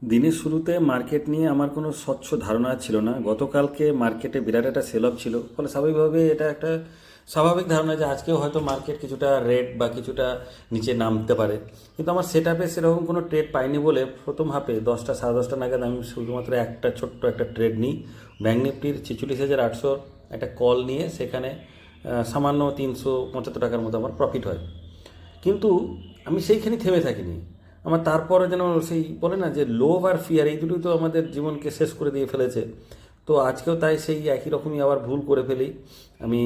দিনের শুরুতে মার্কেট নিয়ে আমার কোনো স্বচ্ছ ধারণা ছিল না। গতকালকে মার্কেটে বিরাট একটা সেল অফ ছিল, ফলে স্বাভাবিকভাবে এটা একটা স্বাভাবিক ধারণা যে আজকেও হয়তো মার্কেট কিছুটা রেড বা কিছুটা নিচে নামতে পারে। কিন্তু আমার সেট আপে সেরকম কোনো ট্রেড পাইনি বলে প্রথম হাফে 10টা সাড়ে 10টা নাগাদ আমি শুধুমাত্র একটা ছোট্ট একটা ট্রেড নিই। ব্যাঙ্ক নিফটির 46,800 একটা কল নিয়ে সেখানে সামান্য 375 টাকার মতো আমার প্রফিট হয়। কিন্তু আমি সেইখানে থেমে থাকিনি। আমার তারপরে যেন সেই বলে না যে লোভ আর ফিয়ার, এই দুটোই তো আমাদের জীবনকে শেষ করে দিয়ে ফেলেছে। তো আজকেও তাই সেই একই রকমই আবার ভুল করে ফেলি। আমি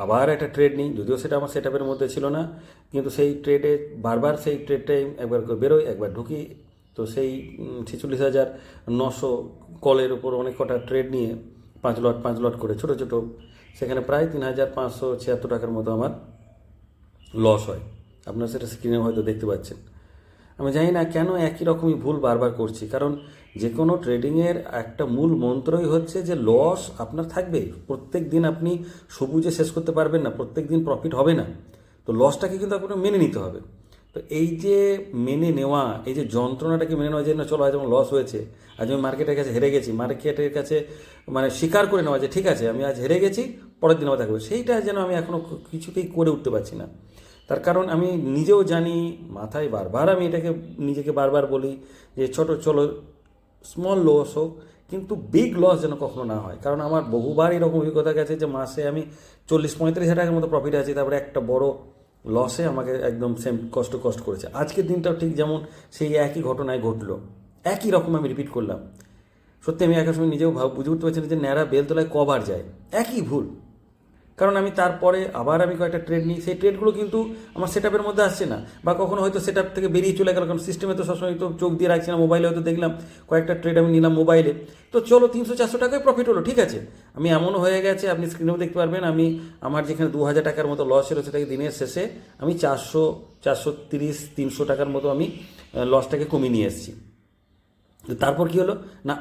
আবার একটা ট্রেড নিই, যদিও সেটা আমার সেট আপের মধ্যে ছিল না, কিন্তু সেই ট্রেডে বারবার সেই ট্রেডটাই একবার করে বেরোই একবার ঢুকি। তো সেই 46,900 কলের উপর অনেক কটা ট্রেড নিয়ে 5 লট করে ছোটো ছোটো, সেখানে প্রায় 3,576 টাকার মতো আমার লস হয়। আপনারা সেটা স্ক্রিনে হয়তো দেখতে পাচ্ছেন। আমি জানি না কেন একই রকমই ভুল বারবার করছি, কারণ যে কোনো ট্রেডিংয়ের একটা মূল মন্ত্রই হচ্ছে যে লস আপনার থাকবে। প্রত্যেক দিন আপনি সবুজে শেষ করতে পারবেন না, প্রত্যেক দিন প্রফিট হবে না। তো লসটাকে কিন্তু আপনাকে মেনে নিতে হবে। তো এই যে মেনে নেওয়া, এই যে যন্ত্রণাটাকে মেনে নেওয়া, যে না চলো আজ আমার লস হয়েছে, আজ আমি মার্কেটের কাছে হেরে গেছি, মার্কেটের কাছে মানে স্বীকার করে নেওয়া যে ঠিক আছে আমি আজ হেরে গেছি, পরের দিন আবার থাকবে, সেইটা যেন আমি এখনও কিছুতেই করে উঠতে পারছি না। তার কারণ আমি নিজেও জানি, মাথায় বারবার আমি এটাকে নিজেকে বারবার বলি যে ছোটো চলো স্মল লস হোক, কিন্তু বিগ লস যেন কখনো না হয়। কারণ আমার বহুবার এরকম অভিজ্ঞতা গেছে যে মাসে আমি 40-35 হাজার টাকার মতো প্রফিট আছে, তারপরে একটা বড় লসে আমাকে একদম সেম কষ্ট করেছে। আজকের দিনটাও ঠিক যেমন সেই একই ঘটনায় ঘটলো, একই রকম আমি রিপিট করলাম। সত্যি আমি একের সময় নিজেও বুঝে উঠতে পারছি না যে ন্যাড়া বেলতলায় কবার যায়, একই ভুল। কারণ আমি তারপরে আবার আমি কয়েকটা ট্রেড নিই, সেই ট্রেডগুলো কিন্তু আমার সেট আপের মধ্যে আসছে না, বা কখনো হয়তো সেট আপ থেকে বেরিয়ে চলে গেল, কারণ সিস্টেমে তো সবসময় তো চোখ দিয়ে রাখছি না। মোবাইলে হয়তো দেখলাম কয়েকটা ট্রেড আমি নিলাম মোবাইলে, তো চলো 300-400 টাকায় প্রফিট হলো, ঠিক আছে। আমি এমনও হয়ে গেছে, আপনি স্ক্রিনেও দেখতে পারবেন, আমি আমার যেখানে 2,000 টাকার মতো লস ছিল সেটাকে দিনের শেষে আমি 400-430-300 টাকার মতো আমি লসটাকে কমিয়ে নিয়ে এসেছি। তারপর কি হলো, না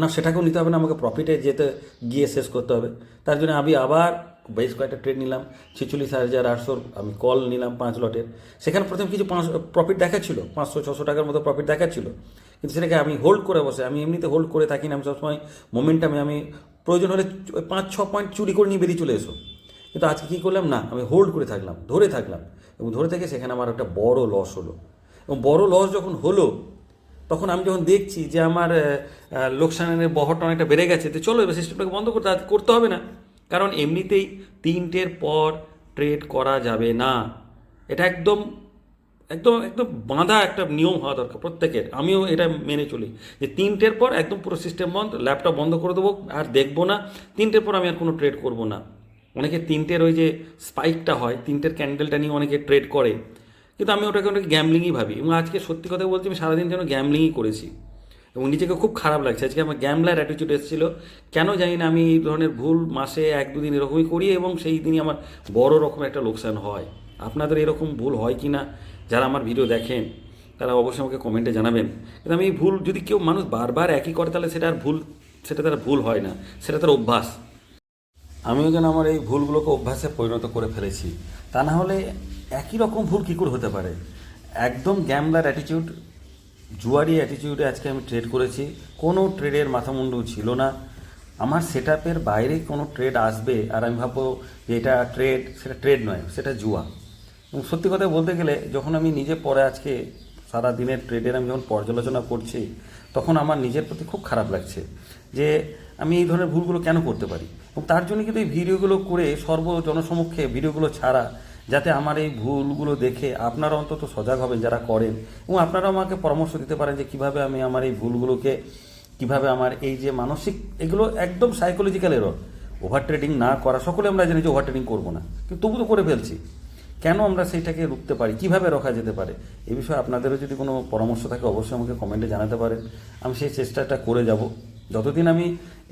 না সেটাকেও নিতে হবে না, আমাকে প্রফিটে যেতে গিয়ে শেষ করতে হবে। তার জন্য আমি আবার বেশ কয়েকটা ট্রেড নিলাম। 46,800 আমি কল নিলাম 5 লটের। সেখানে প্রথম কিছু প্রফিট দেখাচ্ছিল, 500-600 টাকার মতো প্রফিট দেখাচ্ছিল, কিন্তু সেটাকে আমি হোল্ড করে বসে, আমি এমনিতে হোল্ড করে থাকি না, আমি সবসময় মোমেন্টামে আমি প্রয়োজন হলে 5-6 পয়েন্ট চুরি করে নিয়ে বেরিয়ে চলে এসো। কিন্তু আজকে কী করলাম, না আমি হোল্ড করে থাকলাম, ধরে থাকলাম, এবং ধরে থেকে সেখানে আমার একটা বড় লস হলো। এবং বড় লস যখন হলো, তখন আমি যখন দেখছি যে আমার লোকসানের বহরটা অনেকটা বেড়ে গেছে, তো চলো এবার সিস্টেমটাকে বন্ধ করতে করতে হবে না। কারণ এমনিতেই 3টের পর ট্রেড করা যাবে না, এটা একদম একদম একদম বাঁধা একটা নিয়ম হওয়া দরকার প্রত্যেকের। আমিও এটা মেনে চলি যে 3টের পর একদম পুরো সিস্টেম বন্ধ, ল্যাপটপ বন্ধ করে দেবো, আর দেখবো না। 3টের পর আমি আর কোনো ট্রেড করবো না। অনেকে 3টের ওই যে স্পাইকটা হয়, 3টের ক্যান্ডেলটা নিয়ে অনেকে ট্রেড করে, কিন্তু আমি ওটাকে অনেক গ্যামলিংই ভাবি। এবং আজকে সত্যি কথা বলছি, আমি সারাদিন যেন গ্যামলিংই করেছি, এবং নিজেকে খুব খারাপ লাগছে। আজকে আমার গ্যামলার অ্যাটিটিউড এসেছিলো, কেন জানি না। আমি এই ধরনের ভুল মাসে 1-2 দিন এরকমই করি, এবং সেই দিনই আমার বড় রকম একটা লোকসান হয়। আপনাদের এরকম ভুল হয় কি না, যারা আমার ভিডিও দেখেন তারা অবশ্যই আমাকে কমেন্টে জানাবেন। কিন্তু আমি এই ভুল, যদি কেউ মানুষ বারবার একই করে তাহলে সেটা আর ভুল, সেটা তার ভুল হয় না, সেটা তার অভ্যাস। আমিও যেন আমার এই ভুলগুলোকে অভ্যাসে পরিণত করে ফেলেছি। তা না হলে একই রকম ভুল কী করে হতে পারে। একদম গ্যামলার অ্যাটিটিউড, জুয়ারি অ্যাটিটিউডে আজকে আমি ট্রেড করেছি। কোনো ট্রেডের মাথামুন্ডু ছিল না। আমার সেট আপের বাইরে কোনো ট্রেড আসবে আর আমি ভাববো যে এটা ট্রেড, সেটা ট্রেড নয়, সেটা জুয়া। এবং সত্যি কথা বলতে গেলে, যখন আমি নিজে পরে আজকে সারা দিনের ট্রেডের আমি যখন পর্যালোচনা করছি, তখন আমার নিজের প্রতি খুব খারাপ লাগছে যে আমি এই ধরনের ভুলগুলো কেন করতে পারি। এবং তার জন্য কিন্তু এই ভিডিওগুলো করে জনসমক্ষে ভিডিওগুলো ছাড়া, যাতে আমার এই ভুলগুলো দেখে আপনারা অন্তত সজাগ হবেন যারা করেন, এবং আপনারা আমাকে পরামর্শ দিতে পারেন যে কীভাবে আমি আমার এই ভুলগুলোকে, কীভাবে আমার এই যে মানসিক, এগুলো একদম সাইকোলজিক্যাল এরর, ওভার ট্রেডিং না করা। সকলে আমরা জানি যে ওভার ট্রেডিং করবো না, কিন্তু তবু তো করে ফেলছি। কেন আমরা সেইটাকে রুখতে পারি, কীভাবে রখা যেতে পারে, এই বিষয়ে আপনাদেরও যদি কোনো পরামর্শ থাকে অবশ্যই আমাকে কমেন্টে জানাতে পারেন। আমি সেই চেষ্টাটা করে যাব। যতদিন আমি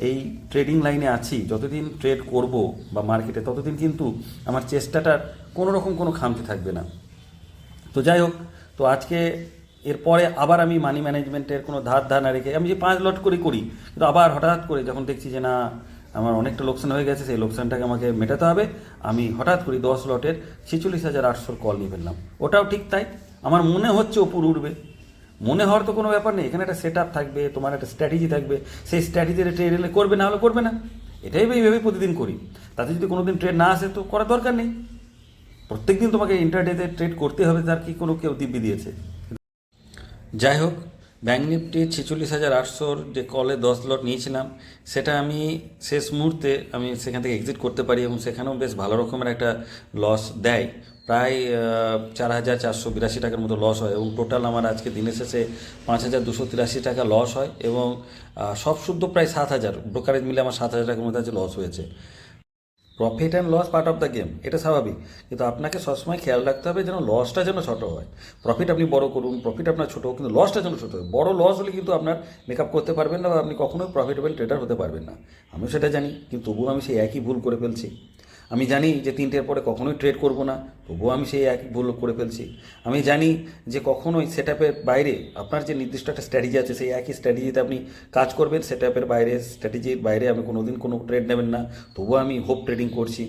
এই ট্রেডিং লাইনে আছি, যতদিন ট্রেড করব বা মার্কেটে, ততদিন কিন্তু আমার চেষ্টাটার কোনো রকম কোনো খামতি থাকবে না। তো যাই হোক, তো আজকে এরপরে আবার আমি মানি ম্যানেজমেন্টের কোনো ধার না রেখে আমি যে 5 লট করি, কিন্তু আবার হঠাৎ করে যখন দেখছি যে না আমার অনেকটা লোকসান হয়ে গেছে, সেই লোকসানটাকে আমাকে মেটাতে হবে, আমি হঠাৎ করি 10 লটের 46,800 কল নিয়ে ফেললাম। ওটাও ঠিক তাই, আমার মনে হচ্ছে ওপর উঠবে, মনে হওয়ার তো কোনো ব্যাপার নেই, এখানে একটা সেট আপ থাকবে, তোমার একটা স্ট্র্যাটেজি থাকবে, সেই স্ট্র্যাটেজিতে ট্রেড এলে করবে, না হলে করবে না। এটাই আমি এইভাবেই প্রতিদিন করি। তাতে যদি কোনো দিন ট্রেড না আসে তো করার দরকার নেই। প্রত্যেকদিন তোমাকে ইন্টারডেতে ট্রেড করতে হবে, তার কি কোনো কেউ দিব্যি দিয়েছে? যাই হোক, ব্যাঙ্ক নিফটি 46,800 যে কলে 10 লট নিয়েছিলাম, সেটা আমি শেষ মুহূর্তে আমি সেখান থেকে এক্সিট করতে পারি এবং সেখানেও বেশ ভালো রকমের একটা লস দেয়। প্রায় 4,482 টাকার মতো লস হয় এবং টোটাল আমার আজকে দিনের শেষে 5,283 টাকা লস হয় এবং সব শুদ্ধ প্রায় 7,000, ব্রোকারেজ মিলে আমার 7,000 টাকার মধ্যে আজকে লস হয়েছে। Profit and loss part of the game, এটা স্বাভাবিক, কিন্তু আপনাকে সবসময় খেয়াল রাখতে হবে যেন লসটা যেন ছোট হয়। প্রফিট আপনি বড় করুন, প্রফিট আপনার ছোটো হোক, কিন্তু লসটা যেন ছোটো হয়। বড় লস হলে কিন্তু আপনার মেকআপ করতে পারবেন না বা আপনি কখনোই প্রফিটেবল ট্রেডার হতে পারবেন না। আমিও সেটা জানি, কিন্তু তবুও আমি সেই একই ভুল করে ফেলছি। আমি জানি যে 3টের পরে কখনোই ট্রেড করব না, তবুও আমি সেই একই ভুল করে ফেলছি। আমি জানি যে কখনোই সেট আপের বাইরে আপনার যে নির্দিষ্ট একটা স্ট্র্যাটেজি আছে, সেই একই স্ট্র্যাটেজিতে আপনি কাজ করবেন। সেট আপের বাইরে, স্ট্র্যাটেজির বাইরে আমি কোনোদিন কোনো ট্রেড নেবেন না, তবুও আমি হোপ ট্রেডিং করছি।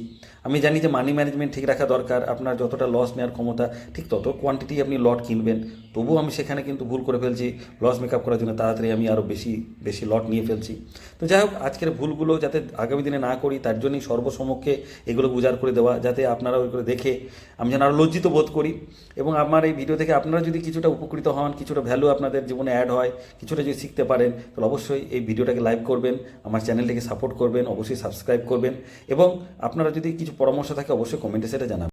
আমি জানি যে মানি ম্যানেজমেন্ট ঠিক রাখা দরকার, আপনার যতটা লস নেওয়ার ক্ষমতা ঠিক তত কোয়ান্টিটি আপনি লট কিনবেন, তবুও আমি সেখানে কিন্তু ভুল করে ফেলছি। লস মেকআপ করার জন্য তাড়াতাড়ি আমি আরও বেশি বেশি লট নিয়ে ফেলছি। তো যাই হোক, আজকের ভুলগুলো যাতে আগামী দিনে না করি তার জন্যই সর্বসমক্ষে এগুলো উজাড় করে দেওয়া, যাতে আপনারা ওইগুলো দেখে আমি যেন আরও লজ্জিত বোধ করি। এবং আমার এই ভিডিও থেকে আপনারা যদি কিছুটা উপকৃত হন, কিছুটা ভ্যালু আপনাদের জীবনে অ্যাড হয়, কিছুটা যদি শিখতে পারেন, তাহলে অবশ্যই এই ভিডিওটাকে লাইক করবেন, আমার চ্যানেলটিকে সাপোর্ট করবেন, অবশ্যই সাবস্ক্রাইব করবেন এবং আপনারা যদি কিছু পরামর্শ থাকে অবশ্যই কমেন্টে সেটা জানাবেন।